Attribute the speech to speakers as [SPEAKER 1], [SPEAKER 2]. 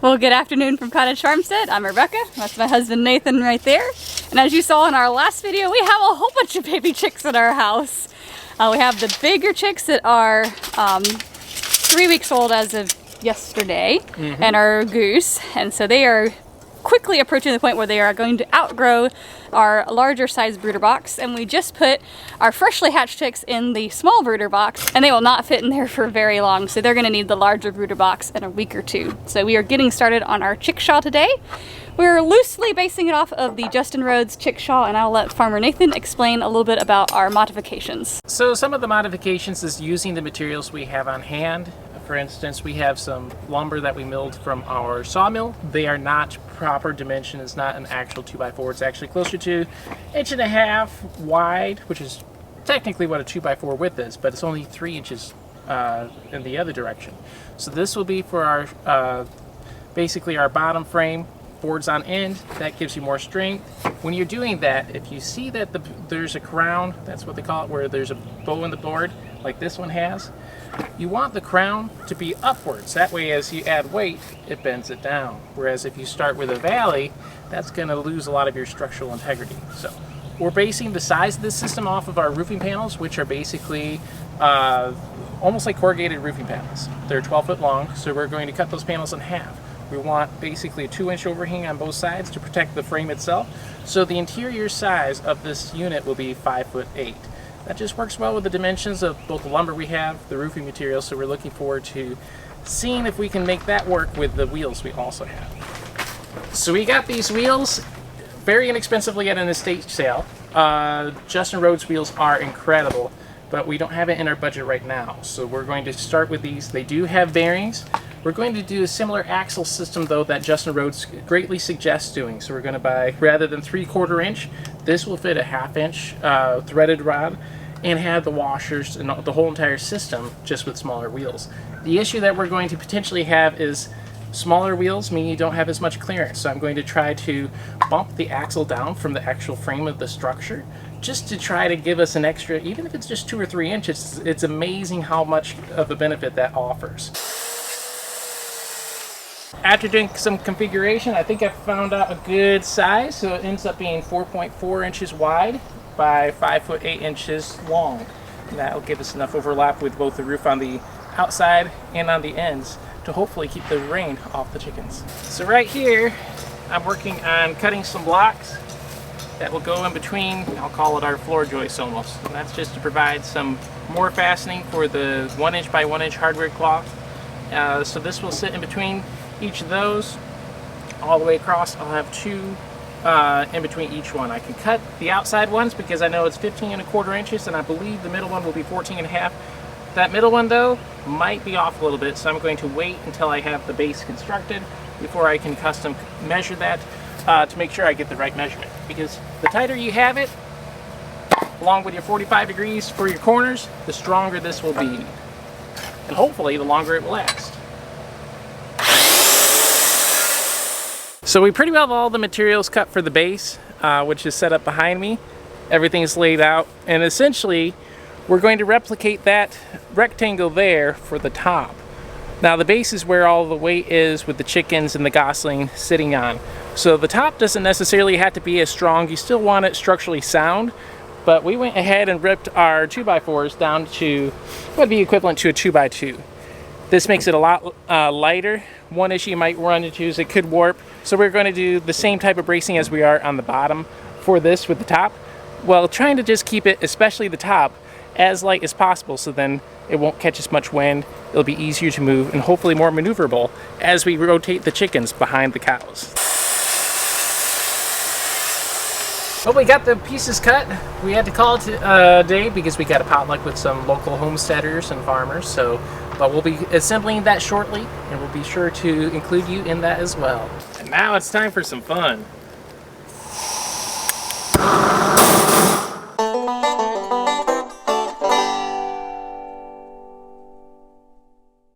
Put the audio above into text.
[SPEAKER 1] Well, good afternoon from Cottage Farmstead. I'm Rebecca. That's my husband Nathan right there. And as you saw in our last video, we have a whole bunch of baby chicks in our house. We have the bigger chicks that are 3 weeks old as of yesterday, and our goose. And so they are quickly approaching the point where they are going to outgrow our larger size brooder box, and we just put our freshly hatched chicks in the small brooder box, and they will not fit in there for very long, so they're going to need the larger brooder box in a week or two. So we are getting started on our Chickshaw today. We're loosely basing it off of the Justin Rhodes Chickshaw, and I'll let Farmer Nathan explain a little bit about our modifications.
[SPEAKER 2] So some of the modifications is using the materials we have on hand. For instance, we have some lumber that we milled from our sawmill. They are not proper dimension. It's not an actual 2x4. It's actually closer to 1.5 inches wide, which is technically what a 2x4 width is, but it's only 3 inches in the other direction. So this will be for our basically our bottom frame, boards on end. That gives you more strength. When you're doing that, if you see that there's a crown, that's what they call it, where there's a bow in the board, like this one has, you want the crown to be upwards. That way, as you add weight, it bends it down. Whereas if you start with a valley, that's going to lose a lot of your structural integrity. So we're basing the size of this system off of our roofing panels, which are basically almost like corrugated roofing panels. They're 12 foot long, so we're going to cut those panels in half. We want basically a 2-inch overhang on both sides to protect the frame itself. So the interior size of this unit will be 5'8". That just works well with the dimensions of both the lumber we have, the roofing material, so we're looking forward to seeing if we can make that work with the wheels we also have. So we got these wheels very inexpensively at an estate sale. Justin Rhodes wheels are incredible, but we don't have it in our budget right now. So we're going to start with these. They do have bearings. We're going to do a similar axle system though that Justin Rhodes greatly suggests doing. So we're going to buy, rather than 3/4 inch, this will fit a 1/2 inch threaded rod and have the washers and the whole entire system just with smaller wheels. The issue that we're going to potentially have is smaller wheels mean you don't have as much clearance. So I'm going to try to bump the axle down from the actual frame of the structure just to try to give us an extra, even if it's just 2 or 3 inches, it's amazing how much of a benefit that offers. After doing some configuration, I think I found out a good size, so it ends up being 4.4 inches wide by 5'8" long. And that'll give us enough overlap with both the roof on the outside and on the ends to hopefully keep the rain off the chickens. So right here, I'm working on cutting some blocks that will go in between, I'll call it our floor joists almost. And that's just to provide some more fastening for the 1 inch by 1 inch hardware cloth. So this will sit in between each of those all the way across. I'll have 2 in between each one. I can cut the outside ones because I know it's 15.25 inches, and I believe the middle one will be 14.5. That middle one though might be off a little bit, so I'm going to wait until I have the base constructed before I can custom measure that to make sure I get the right measurement. Because the tighter you have it, along with your 45 degrees for your corners, the stronger this will be, and hopefully the longer it will last. So we pretty well have all the materials cut for the base, which is set up behind me. Everything's laid out, and essentially we're going to replicate that rectangle there for the top. Now the base is where all the weight is with the chickens and the gosling sitting on. So the top doesn't necessarily have to be as strong. You still want it structurally sound, but we went ahead and ripped our 2x4s down to what would be equivalent to a 2x2. This makes it a lot lighter. One issue you might run into is it could warp. So we're going to do the same type of bracing as we are on the bottom for this with the top. Well, trying to just keep it, especially the top, as light as possible, so then it won't catch as much wind. It'll be easier to move and hopefully more maneuverable as we rotate the chickens behind the cows. Well, we got the pieces cut. We had to call it a day because we got a potluck with some local homesteaders and farmers. But we'll be assembling that shortly, and we'll be sure to include you in that as well. And now it's time for some fun.